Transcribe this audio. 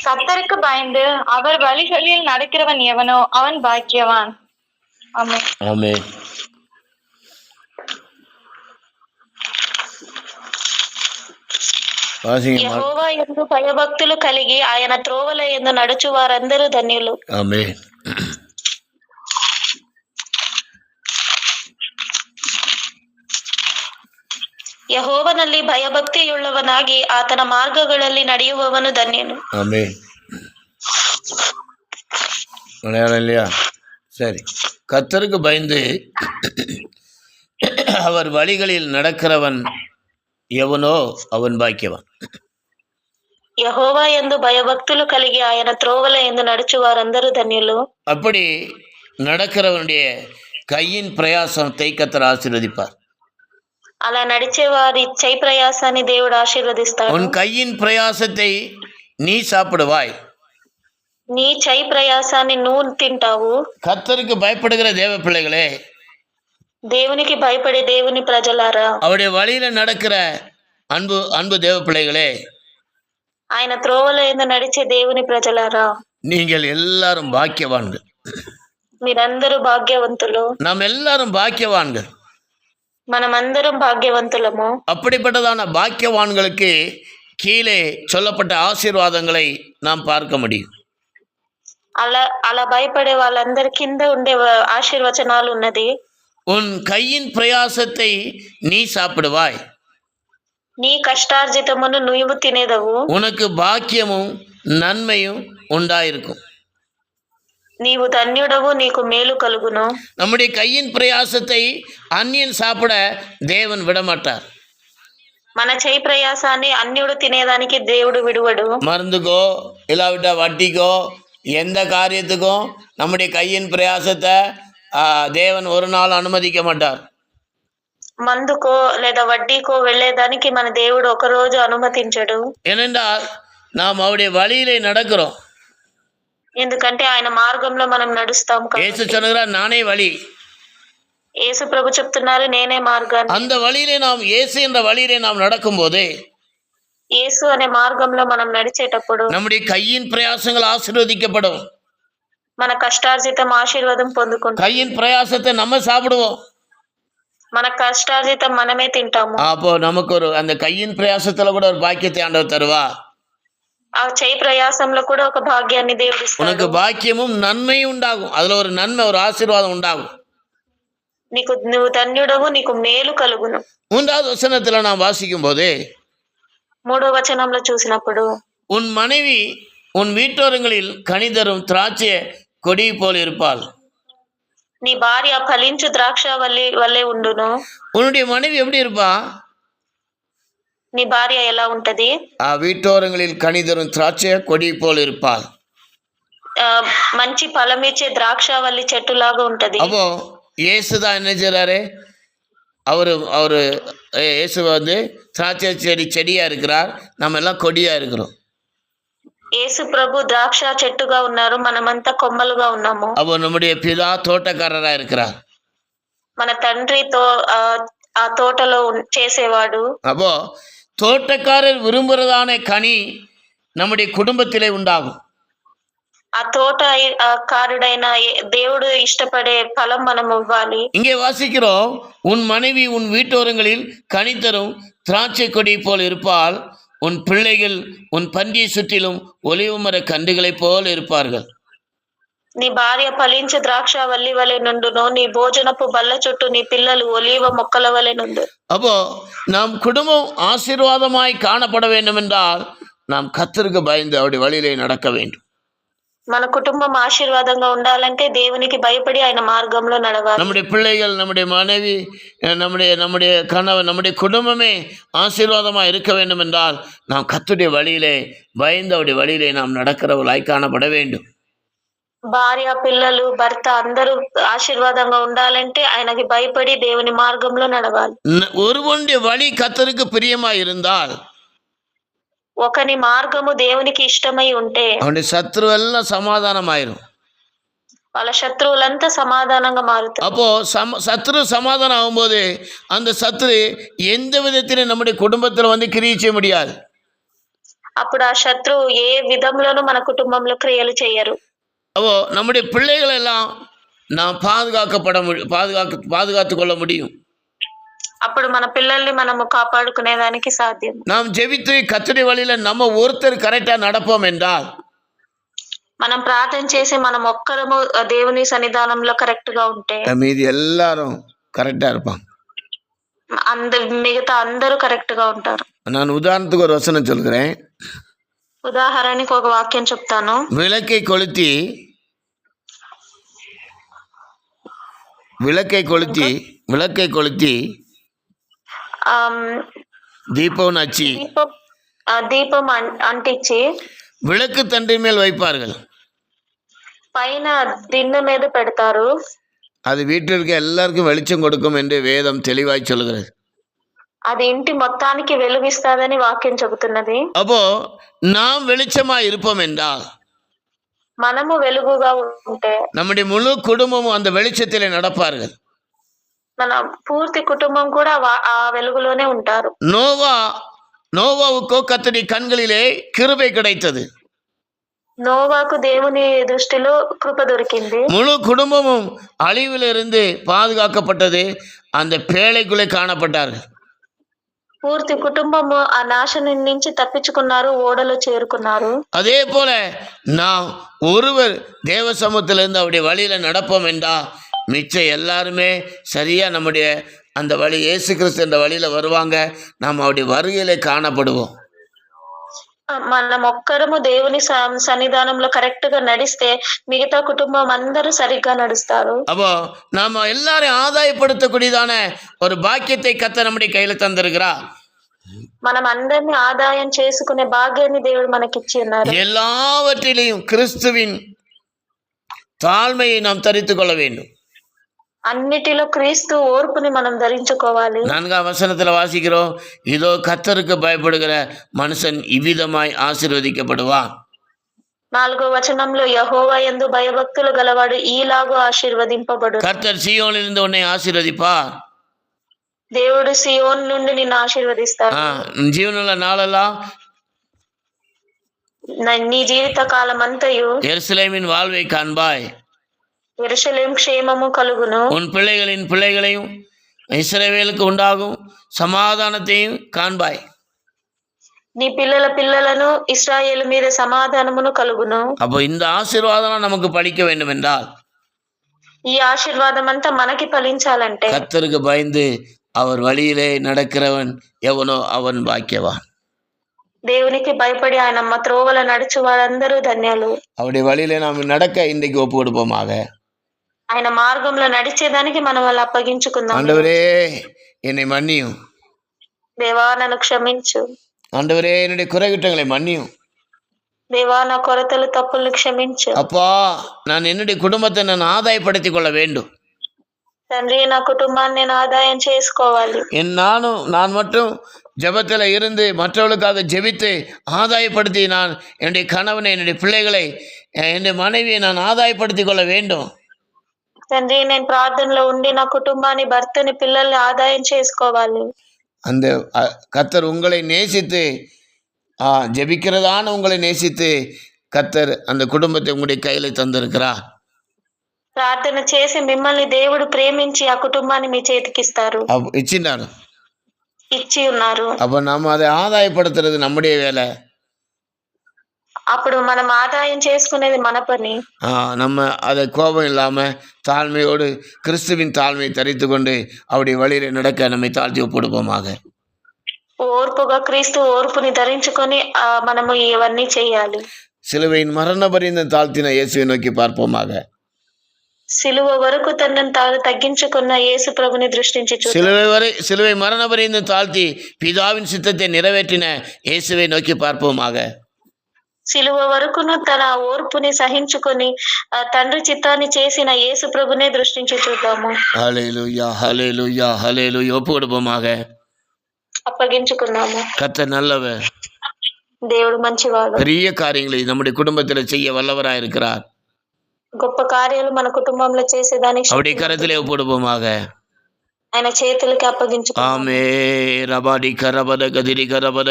கர்த்தருக்கு பயந்து அவர் வழிகளில் நடக்கிறவன் எவனோ அவன் பாக்கியவான். ஆமென். ஆமென். యెహోవా యందు భయభక్తులు కలిగి ఆయన త్రోవల యందు నడుచు వారందరూ ధన్యులు. ఆమేన్. ಯೆಹೋವನಲ್ಲಿ ಭಯಭಕ್ತಿಯುಳ್ಳವನಾಗಿ ಆತನ ಮಾರ್ಗಗಳಲ್ಲಿ ನಡೆಯುವವನು ಧನ್ಯನು. ஆமென். மலையாளம் இல்லையா? சரி. கர்த்தருக்கு பயந்து அவர் வழிகளில் நடக்கிறவன் எவனோ அவன் பாக்கியவான். యెహోవా యందు భయభక్తులు కలిగి ఆయన త్రోవల యందు నడుచు వారందరూ ధన్యులు. அப்படி நடக்கிறவனுடைய கையின் பிரயாசத்தை கர்த்தர் ஆசீர்வதிப்பார். అలా నడిచే వారి చేయి ప్రయాసాన్ని దేవుడు ఆశీర్వదిస్తాడు. உன் கையின் பிரயாசத்தை நீ சாப்பிடுவாய். నీ చేయి ప్రయాసాన్ని నువ్వు తింటావు. கர்த்தருக்கு பயப்படுகிற தேவ பிள்ளைகளே, దేవునికి భయపడే దేవుని ప్రజలారా, அவருடைய வழியில நடக்கிற அன்பு அன்பு தேவ பிள்ளைகளே, ఆయన త్రోవల యందు నడిచే దేవుని ప్రజలారా, நீங்கள் எல்லாரும் பாக்கியவான்கள். మీరందరూ భాగ్యవంతులు. நாம் எல்லாரும் பாக்கியவான்கள். మనమందరం భాగ్యవంతులము. அப்படிப்பட்டதான பாக்கியவான்களுக்கு கீழே சொல்லப்பட்ட ஆசீர்வாதங்களை நாம் பார்க்க முடியும். అలా అలా భయపడే వాళ్ళందరి కింద ఉండే ఆశీర్వచనాలు ఉన్నది. உன் கையின் பிரயாசத்தை நீ சாப்பிடுவாய். నీ కష్టార్జితమును నువ్వు తినేదవు. உனக்கு பாக்கியமும் நன்மையும் உண்டாயிருக்கும். నీవు ధన్యుడవు, నీకు మేలు కలుగును. நம்முடைய கையின் பிரயாசத்தை அந்நியன் சாப்பிட தேவன் விடமாட்டார். మన చేయి ప్రయాసాన్ని అన్యుడు తినేదానికి దేవుడు విడువడు. மருந்துக்கோ இல்லாவிட்டா வட்டிக்கோ எந்த காரியத்துக்கும் நம்முடைய கையின் பிரயாசத்தை தேவன் ஒரு நாள் அனுமதிக்க மாட்டார். మందుకో లేదా వడ్డీకో వెళ్ళేదానికి మన దేవుడు ఒక రోజు అనుమతించడు. ஏனென்றால் நாம் அவருடைய வழியிலே நடக்கிறோம். ఎందుకంటే ఆయన మార్గంలో మనం నడుస్తాం. இயேசு சொல்லுகிறார், நானே வழி. యేసు ప్రభు చెప్తున్నారు, నేనే మార్గాన్ని. அந்த வழியிலே நாம் இயேசு என்ற வழியிலே நாம் நடக்கும்போது, యేసు అనే మార్గంలో మనం నడిచేటప్పుడు நம்முடைய கையின் பிரயாசங்கள் ஆசீர்வதிக்கப்படும். మన కష్టార్జితం ఆశీర్వాదం పొందుకుంటాం. கையின் பிரயாசத்தை நம்ம சாப்பிடுவோம். మన కష్టార్జితం మనమే తింటాము. அப்போ நமக்கு ஒரு அந்த கையின் பிரயாசத்துல கூட ஒரு பாக்கியத்தை ஆண்டவர் தருவா. ఆ చేయి ప్రయాసంలో కూడా ఒక భాగ్యాన్ని దేవుడు ఇస్తాడు. உனக்கு பாக்கியமும் நன்மையும் உண்டாகும். அதுல ஒரு நன்மை, ஒரு ஆசீர்வாதம் உண்டாகும். నువ్వు ధన్యుడవు, నీకు మేలు కలుగును. 3வது வசனத்துல நாம் வாசிக்கும் போது, 3వ వచనంలో చూసినప్పుడు, உன் மனைவி உன் வீட்டோரங்களில் கனிதரும் திராட்சை கொடி போல் இருப்பாள். నీ భార్య ఫలించు ద్రాక్ష వల్లే ఉండును. உன்னுடைய மனைவி எப்படி இருப்பா? నీ భార్య ఎలా ఉంటది? வீட்டோரங்களில் கனிதரும் திராட்சை கொடி போல் இருப்பாள். మంచి ఫలమిచ్చే ద్రాక్షవల్లి చెట్టులాగా ఉంటది. அப்போ இயேசுதான் என்ன செய்றாரு? அவரு இயேசு திராட்சை செடியா இருக்கிறார், நம்ம எல்லாம் கொடியா இருக்கிறோம். యేసు ప్రభు ద్రాక్ష చెట్టుగా ఉన్నారు, మనమంతా కొమ్మలుగా ఉన్నాము. அப்போ நம்முடைய பிதா தோட்டக்காரரா இருக்கிறார். మన తండ్రితో ఆ తోటలో చేసేవాడు. அப்போ தோட்டக்காரர் விரும்புறதான கனி நம்முடைய குடும்பத்திலே உண்டாகும். ఆ తోటకారుడైన దేవుడు ఇష్టపడే ఫలం మనం ఇవ్వాలి. இங்கே வாசிக்கிறோம், உன் மனைவி உன் வீட்டோரங்களில் கனி தரும் திராட்சை கொடி போல் இருப்பாள், உன் பிள்ளைகள் உன் பந்தியை சுற்றிலும் ஒலிவு மர கன்றுகளைப் போல் இருப்பார்கள். నీ భార్య ఫలించు ద్రాక్షవల్లి వలె నుండును, నీ భోజనపు బల్ల చుట్టూ నీ పిల్లలు ఒలీవ మొక్కల వలె నుండు. அப்போ நாம் குடும்பம் ஆசீர்வாதமாய் காணப்பட வேண்டும் என்றால் நாம் கர்த்தருக்கு பயந்து அவருடைய வழியிலே நடக்க வேண்டும். మన కుటుంబం ఆశీర్వాదంగా ఉండాలంటే దేవునికి భయపడి ఆయన మార్గంలో నడవాలి. நம்முடைய பிள்ளைகள், நம்முடைய மனைவி, நம்முடைய கணவன், நம்முடைய குடும்பமே ஆசீர்வாதமாக இருக்க வேண்டும் என்றால் நாம் கர்த்தருடைய வழியிலே பயந்து அவருடைய வழியிலே நாம் நடக்கிறவர்களாய் காணப்பட வேண்டும். భార్య, పిల్లలు, భర్త అందరూ ఆశీర్వాదంగా ఉండాలంటే ఆయనకి భయపడి దేవుని మార్గంలో నడవాలి. ஒருவனுடைய வழி கர்த்தருக்கு பிரியமாய் இருந்தால், ఒకని మార్గము దేవునికి ఇష్టమై ఉంటే அவனுடைய சத்ரு எல்லாம் சமாதானம் ஆயிரும். వాళ్ళ శత్రువులంతా సమాధానంగా మారుతారు. அப்போ சத்ரு சமாதானம் ஆகும்போது அந்த சத்ரு எந்த விதத்திலும் நம்முடைய குடும்பத்தில் கிரியை செய்ய முடியாது. అప్పుడు ఆ శత్రువు ఏ విధంలోనూ మన కుటుంబంలో క్రియలు చేయరు. அப்போ நம்முடைய பிள்ளைகள் எல்லாம் நாம் பாதுகாத்து கொள்ள முடியும். అప్పుడు మన పిల్లల్ని మనము కాపాడుకునేదానికి సాధ్యం. நாம் ஜெபித்து கர்த்தருடைய வழியில நம்ம ஒருத்தர் கரெக்டா நடப்போம் என்றால் మనం ప్రార్థన చేసి మనం ఒక్కరము దేవుని సన్నిధానంలో కరెక్ట్ గా ఉంటే மீதி எல்லாரும் கரெக்டா இருப்பாங்க. మిగతా అందరూ కరెక్ట్ గా ఉంటారు. நான் உதாரணத்துக்கு ஒரு வசனம் சொல்கிறேன். ఉదాహరణకి ఒక వాక్యం చెప్తాను. விளக்கை கொளுத்தி தீபம் நச்சு దీపం అంటించి விளக்கு தண்டின் மேல் வைப்பார்கள். పైన దిన్నె మీద పెడతారు. அது வீட்டில் இருக்க எல்லாருக்கும் வெளிச்சம் கொடுக்கும் என்று வேதம் தெளிவாய் சொல்கிறது. అది ఇంటి మొత్తానికి వెలుగిస్తాదని వాక్యం చెబుతున్నది. அப்போ நாம் வெளிச்சமா இருப்போம் என்றால் మనము వెలుగుగా ఉంటే நம்முடைய முழு குடும்பமும் அந்த வெளிச்சத்திலே நடப்பார்கள். మన పూర్తి కుటుంబం కూడా ఆ వెలుగులోనే ఉంటారు. நோவாவுக்கோ கர்த்தருடைய கண்களிலே கிருபை கிடைத்தது. నోవాకు దేవుని దృష్టిలో కృప దొరికింది. முழு குடும்பமும் அழிவிலிருந்து பாதுகாக்கப்பட்டது. அந்த பேழைக்குள்ளே காணப்பட்டார்கள். పూర్తి కుటుంబము ఆ నాశనం నుంచి తప్పించుకున్నారు, ఓడలో చేరుకున్నారు. அதே போல நாம் ஒருவர் தேவ சமூகத்திலிருந்து அவருடைய வழியில நடப்போம் என்றா மிச்சம் எல்லாருமே சரியா நம்முடைய அந்த வழி இயேசு கிறிஸ்து என்ற வழியில வருவாங்க. நாம் அவருடைய வருகையிலே காணப்படுவோம். మనం ఒక్కరము దేవుని సన్నిధానంలో కరెక్ట్ గా నడిస్తే మిగతా కుటుంబం అందరూ సరిగ్గా నడుస్తారు. அப்போ நாம எல்லாரையும் ஆதாயப்படுத்தக்கூடியதான ஒரு பாக்கியத்தை கர்த்தர் நம்முடைய கையில தந்திருக்கிறார். మనం అందరినీ ఆదాయం చేసుకునే భాగ్యాన్ని దేవుడు మనకిచ్చి ఉన్నారు. எல்லாவற்றிலையும் கிறிஸ்துவின் தாழ்மையை நாம் தரித்துக் கொள்ள வேண்டும். అన్నిటిలో క్రీస్తు ఓర్పుని మనం ధరించుకోవాలి. 4వ வசனத்துல வாசிக்கிறோம், இதோ கர்த்தருக்கு பயப்படுகிற மனுஷன் இவ்விதமாய் ஆசீர்வதிக்கப்படுவான். 4వ వచనంలో యెహోవా యందు భయభక్తులు గలవాడు ఈలాగు ఆశీర్వదింపబడు. கர்த்தர் சீயோனிலிருந்து உன்னை ஆசீர்வதிப்பார். దేవుడు సియోన్ నుండి నిన్ను ఆశీర్వదిస్తాడు. జీవనముల నాளெல்லாம் నీ జీవిత కాలమంతయు எருசலேமின் வாழ்வை காண்பாய். యెరూషలేము క్షేమము కలుగును. உன் பிள்ளைகளின் பிள்ளைகளையும் இஸ்ரவேலுக்கு உண்டாகும் சமாதானத்தையும் காண்பாய். నీ పిల్లల పిల్లలను ఇశ్రాయేలు మీద సమాధానమును కలుగును. அப்போ இந்த ஆசீர்வாதம் நமக்கு பலிக்க வேண்டும் என்றால் ఈ ఆశీర్వాదం అంతా మనకి ఫలించాలంటే கர்த்தருக்கு பயந்து அவர் வழியிலே நடக்கிறவன் எவனோ அவன் பாக்கியவான். దేవునికి భయపడి ఆయన త్రోవల నడుచు వారందరూ ధన్యులు. அவருடைய வழியிலே நாம் நடக்க இன்றைக்கு ஒப்பு கொடுப்போமாக. ఆయన మార్గంలో నడిచేదానికి మనం వాళ్ళు అప్పగించుకుందాం. ஆண்டவரே என்னை மன்னியும். దేవా నన్ను క్షమించు. ஆண்டவரே என்னுடைய குறைகுற்றங்களை மன்னியும். దేవా నా కొరతలు తప్పులు క్షమించు. அப்பா நான் என்னுடைய குடும்பத்தை நான் ஆதாயப்படுத்திக் கொள்ள வேண்டும். తండ్రి నా కుటుంబాన్ని నేను ఆదాయం చేసుకోవాలి. நான் மட்டும் ஜெபத்தில் இருந்து மற்றவர்களுக்காக ஜெபித்து ஆதாயப்படுத்தி நான் என்னுடைய கணவனை என்னுடைய பிள்ளைகளை என்னுடைய மனைவியை நான் ஆதாயப்படுத்திக் கொள்ள வேண்டும். తండ్రి నేను ప్రార్థనలో ఉండి నా కుటుంబాన్ని భర్తని పిల్లల్ని ఆదాయం చేసుకోవాలి. அந்த கர்த்தர் உங்களை நேசித்து ஜெபிக்கிறதான உங்களை நேசித்து கர்த்தர் அந்த குடும்பத்தை உங்களுடைய கையில தந்திருக்கிறார். ప్రార్థన చేసి మిమ్మల్ని దేవుడు ప్రేమించి ఆ కుటుంబాన్ని మీ చేతికి ఇస్తారు. ఇచ్చి ఉన్నారు. அப்ப நாம அதை ஆதாயப்படுத்துறது நம்முடைய வேலை. అప్పుడు మనం ఆదాయం చేసుకునేది మన పని. நம்ம அதை கோபம் இல்லாம தாழ்மையோடு கிறிஸ்துவின் தாழ்மையை தரித்து கொண்டு அவருடைய வழியில நடக்க நம்மை தாழ்த்தி ஒப்புடுவோமாக. ఓర్పుగా క్రీస్తు ఓర్పుని ధరించుకొని మనము ఇవన్నీ చేయాలి. சிலுவையின் மரண பரியந்தம் தாழ்த்தின இயேசுவை நோக்கி பார்ப்போமாக. సిలువ వరకు తనను తాను తగ్గించుకున్న యేసు ప్రభుని దృష్టించి சிலுவை மரண பரியந்தம் தாழ்த்தி பிதாவின் சித்தத்தை நிறைவேற்றின இயேசுவை நோக்கி பார்ப்போமாக. సిలువ వరకును తన ఓర్పుని సహించుకొని తండ్రి చిత్తాన్ని చేసిన యేసు ప్రభునే దృష్టించి చూద్దాము. హల్లెలూయా హల్లెలూయా హల్లెలూయా. ஒப்புக்கொடுப்போமாக. అప్పగించుకుందాము. கர்த்தர் நல்லவர். దేవుడు మంచివాడు. பெரிய காரியங்களை நம்முடைய குடும்பத்தில் செய்ய வல்லவராய் இருக்கிறார். గొప్ప కార్యాలు మన కుటుంబంలో చేసేదానికి அவருடைய கரத்திலே ஒப்புக்கொடுப்போமாக. ఆయన చేతులకి అప్పగించుకుందాం. ఆమేన్. రబాడి కరబద గదిరి కరబద